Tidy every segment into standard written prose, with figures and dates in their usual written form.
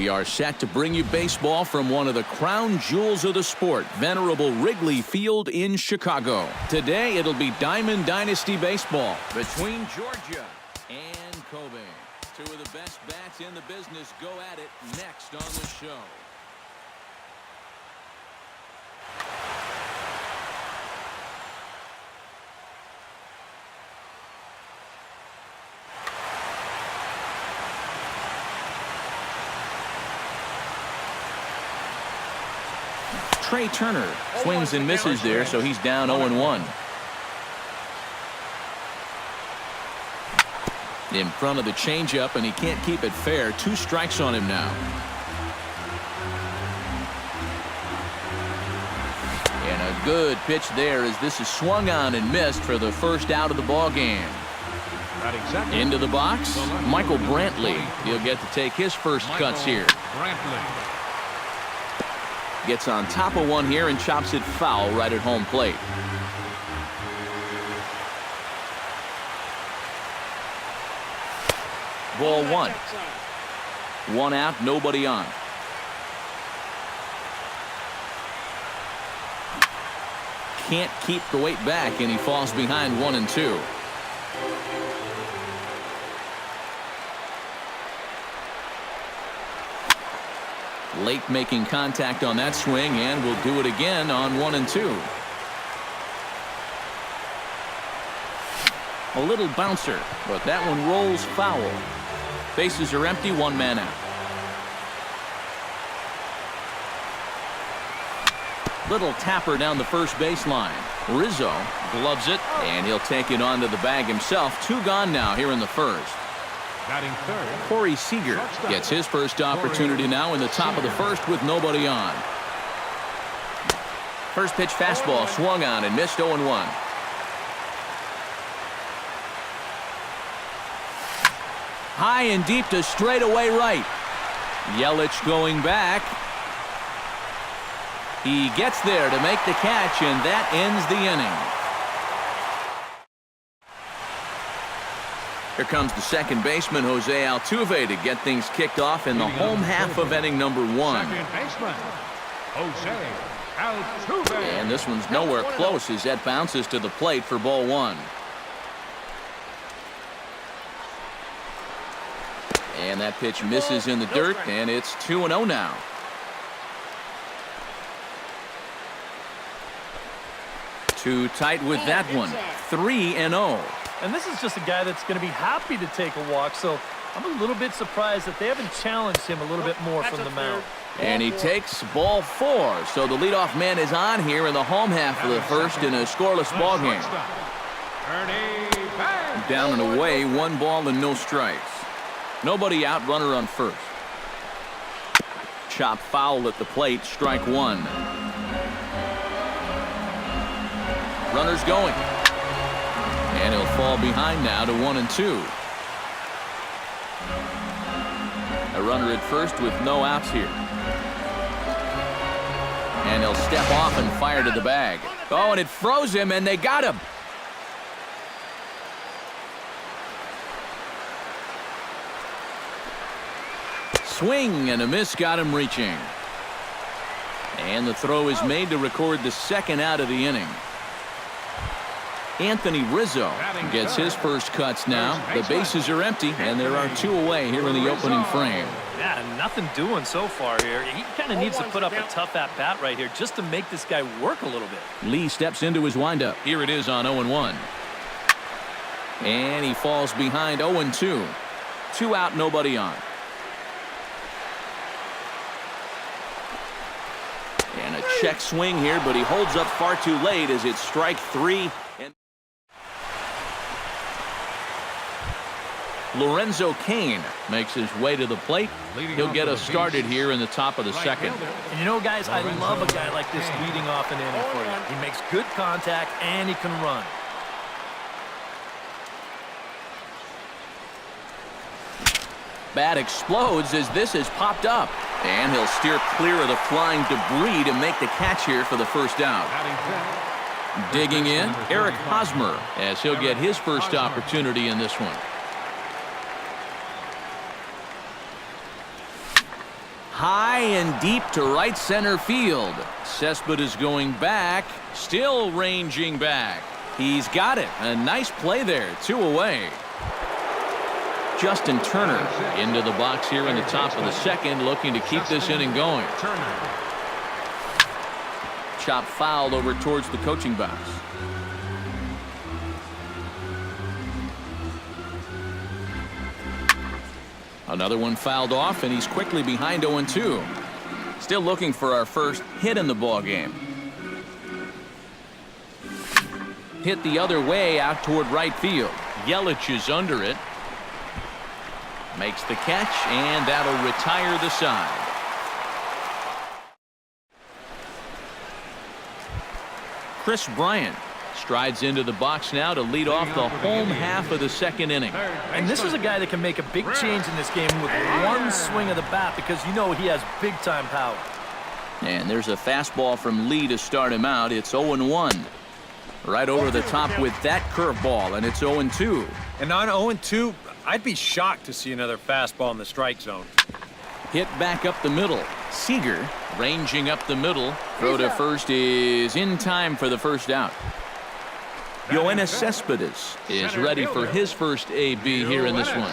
We are set to bring you baseball from one of the crown jewels of the sport, venerable Wrigley Field in Chicago. Today, it'll be Diamond Dynasty baseball between Georgia and Kobe. Two of the best bats in the business go at it next on the show. Trey Turner swings and misses there, so he's down 0-1. In front of the changeup, and he can't keep it fair. 2 strikes on him now. And a good pitch there as this is swung on and missed for the first out of the ball game. Into the box, Michael Brantley. He'll get to take his first cuts here. Gets on top of one here and chops it foul right at home plate. Ball 1. 1 out, nobody on. Can't keep the weight back, and he falls behind 1-2. Late making contact on that swing, and will do it again on 1-2. A little bouncer, but that one rolls foul. Bases are empty, 1 man out. Little tapper down the first baseline. Rizzo gloves it, and he'll take it onto the bag himself. 2 gone now here in the first. Batting third, Corey Seager gets his first opportunity now in the top of the first with nobody on. First pitch fastball swung on and missed 0-1. High and deep to straightaway right. Yelich going back. He gets there to make the catch, and that ends the inning. Here comes the second baseman, Jose Altuve, to get things kicked off in the home half of inning number 1. second baseman, Jose Altuve. And this one's nowhere close as that bounces to the plate for ball 1. And that pitch misses in the dirt, and it's 2-0 now. Too tight with that one. 3-0. And this is just a guy that's going to be happy to take a walk, so I'm a little bit surprised that they haven't challenged him a little bit more from the mound. And he takes ball 4, so the leadoff man is on here in the home half of the first in a scoreless ball game. Down and away, 1 ball and no strikes. Nobody out, runner on first. Chop foul at the plate, strike 1. Runner's going. And he'll fall behind now to 1-2. A runner at first with no outs here. And he'll step off and fire to the bag. Oh, and it froze him, and they got him. Swing and a miss got him reaching. And the throw is made to record the second out of the inning. Anthony Rizzo gets his first cuts now. The bases are empty, and there are 2 away here in the opening frame. Yeah, nothing doing so far here. He kind of needs to put up a tough at-bat right here just to make this guy work a little bit. Lee steps into his windup. Here it is on 0-1. And he falls behind 0-2. 2 out, nobody on. And a check swing here, but he holds up far too late as it's strike 3. Lorenzo Cain makes his way to the plate. He'll get us started here in the top of the second. And you know, guys, I love a guy like this leading off an inning for you. He makes good contact, and he can run. Bat explodes as this is popped up. And he'll steer clear of the flying debris to make the catch here for the first out. Digging in, Eric Hosmer, as he'll get his first opportunity in this one. high and deep to right center field. Cespedes going back, still ranging back. He's got it. A nice play there. 2 away. Justin Turner into the box here in the top of the second, looking to keep this inning going. Chop fouled over towards the coaching box. Another one fouled off, and he's quickly behind 0-2. Still looking for our first hit in the ball game. Hit the other way out toward right field. Yelich is under it. Makes the catch, and that'll retire the side. Chris Bryant strides into the box now to lead off the home half of the second inning. And this is a guy that can make a big change in this game with one swing of the bat, because you know he has big-time power. And there's a fastball from Lee to start him out. It's 0-1. Right over the top with that curveball, and it's 0-2. And on 0-2, I'd be shocked to see another fastball in the strike zone. Hit back up the middle. Seager ranging up the middle. Throw to first is in time for the first out. Yoenis Cespedes is ready for his first AB here in this one.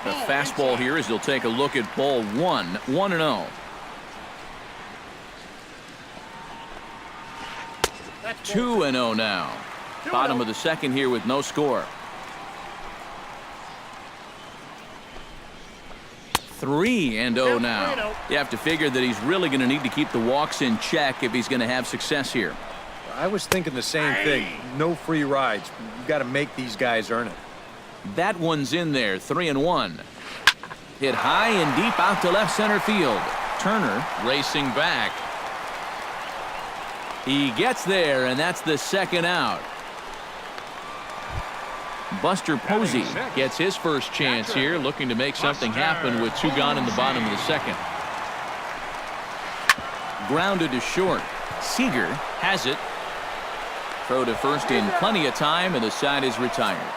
The fastball here as he'll take a look at ball 1, 1-0. That's 2-0 now. Bottom of the second here with no score. 3-0 now. You have to figure that he's really going to need to keep the walks in check if he's going to have success here. I was thinking the same thing. No free rides. You've got to make these guys earn it. That one's in there. 3-1. Hit high and deep out to left center field. Turner racing back. He gets there, and that's the second out. Buster Posey gets his first chance here, looking to make something happen with 2 gone in the bottom of the second. Grounded to short. Seager has it. Throw to first in plenty of time, and the side is retired.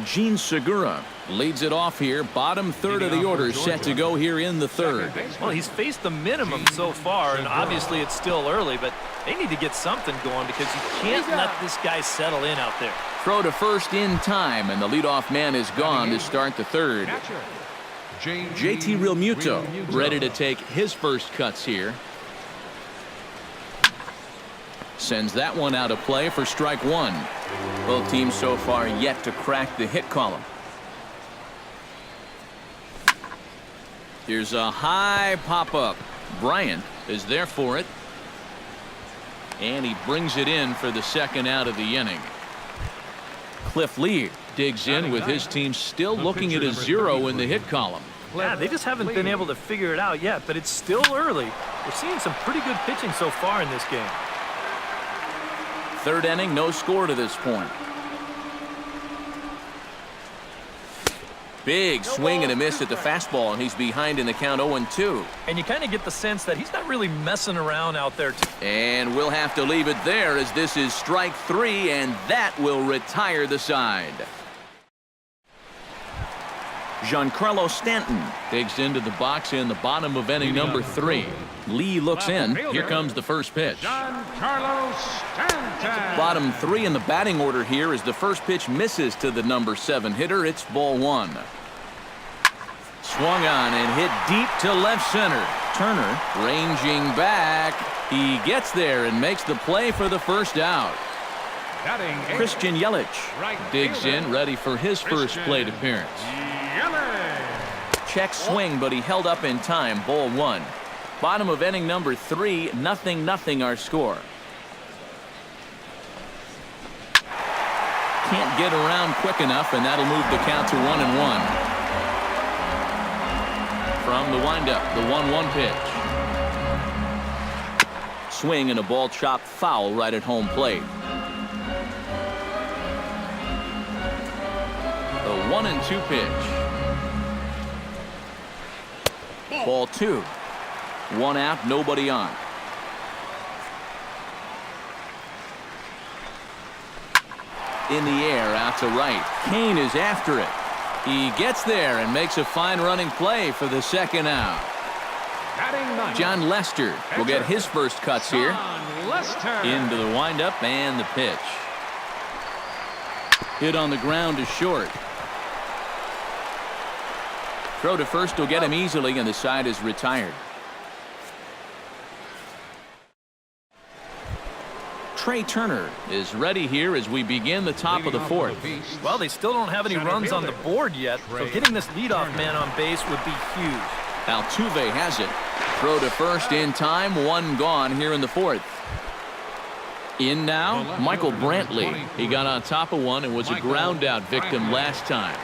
Gene Segura leads it off here. Bottom third of the order set to go here in the third. Well, he's faced the minimum so far, and obviously it's still early, but they need to get something going because you can't let this guy settle in out there. Throw to first in time, and the leadoff man is gone to start the third. JT Realmuto ready to take his first cuts here. Sends that one out of play for strike 1. Both teams so far yet to crack the hit column. Here's a high pop-up. Bryant is there for it. And he brings it in for the second out of the inning. Cliff Lee digs in with his team still looking at a 0 in the hit column. Yeah, they just haven't been able to figure it out yet, but it's still early. We're seeing some pretty good pitching so far in this game. Third inning, no score to this point. Big swing and a miss at the fastball, and he's behind in the count 0-2. And you kind of get the sense that he's not really messing around out there. And we'll have to leave it there as this is strike 3, and that will retire the side. Giancarlo Stanton digs into the box in the bottom of inning number 3. Lee looks in. Here comes the first pitch. Giancarlo Stanton. Bottom 3 in the batting order here as the first pitch misses to the number 7 hitter. It's ball 1. Swung on and hit deep to left center. Turner ranging back. He gets there and makes the play for the first out. Christian Yelich digs in, ready for his first plate appearance. Check swing, but he held up in time. Ball 1. Bottom of inning number 3, 0-0 our score. Can't get around quick enough, and that'll move the count to 1-1. From the windup, the 1-1 pitch. Swing and a ball chopped foul right at home plate. The 1-2 pitch. Ball 2. 1 out, nobody on. In the air, out to right. Kane is after it. He gets there and makes a fine running play for the second out. John Lester will get his first cuts here. Into the windup and the pitch. Hit on the ground is short. Throw to first will get him easily, and the side is retired. Trey Turner is ready here as we begin the top of the fourth. Well, they still don't have any runs on the board yet, so getting this leadoff man on base would be huge. Altuve has it. Throw to first in time. One gone here in the fourth. In now, Michael Brantley. He got on top of one and was a ground out victim last time.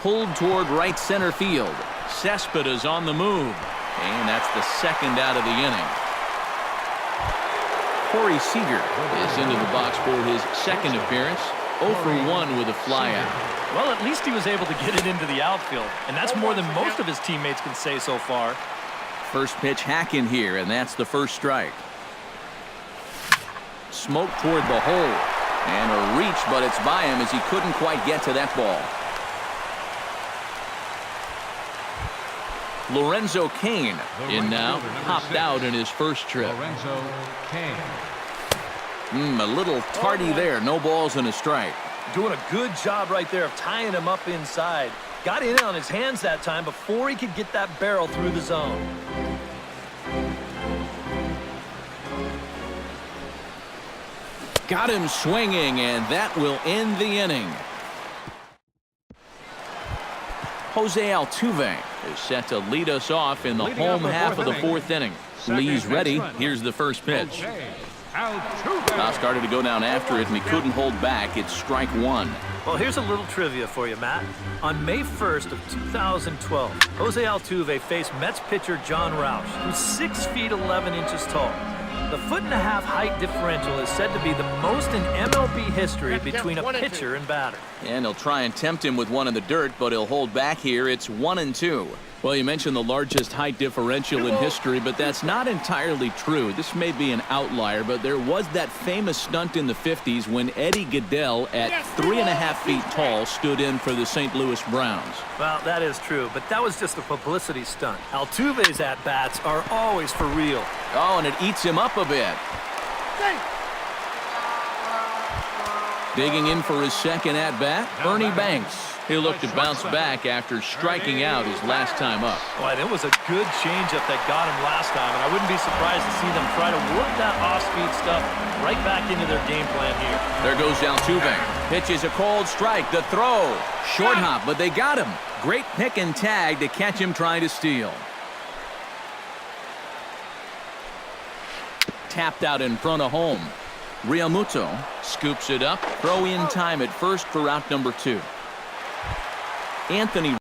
Pulled toward right center field. Cespedes on the move. And that's the second out of the inning. Corey Seager is into the box for his second appearance. 0 for 1 with a flyout. Well, at least he was able to get it into the outfield, and that's more than most of his teammates can say so far. First pitch hack in here, and that's the first strike. Smoke toward the hole. And a reach, but it's by him as he couldn't quite get to that ball. Lorenzo Cain in now, popped out in his first trip. Lorenzo Cain. A little tardy there. No balls and a strike. Doing a good job right there of tying him up inside. Got in on his hands that time before he could get that barrel through the zone. Got him swinging, and that will end the inning. Jose Altuve is set to lead us off in the home half of the fourth inning. Lee's ready. Here's the first pitch. Now started to go down after it, and he couldn't hold back. It's strike one. Well, here's a little trivia for you, Matt. On May 1st of 2012, Jose Altuve faced Mets pitcher John Roush, who's 6 feet 11 inches tall. The 1.5-foot height differential is said to be the most in MLB history between a pitcher and batter. And he'll try and tempt him with one in the dirt, but he'll hold back here. It's 1-2. Well, you mentioned the largest height differential in history, but that's not entirely true. This may be an outlier, but there was that famous stunt in the 50s when Eddie Goodell, at 3.5 feet tall, stood in for the St. Louis Browns. Well, that is true, but that was just a publicity stunt. Altuve's at-bats are always for real. Oh, and it eats him up a bit. Digging in for his second at-bat, Ernie Banks. He'll look to bounce back after striking out his last time up. Boy, that was a good changeup that got him last time, and I wouldn't be surprised to see them try to work that off-speed stuff right back into their game plan here. There goes Altuve. Pitches a cold strike. The throw. Short hop, but they got him. Great pick and tag to catch him trying to steal. Tapped out in front of home. Realmuto scoops it up. Throw in time at first for out number 2. Anthony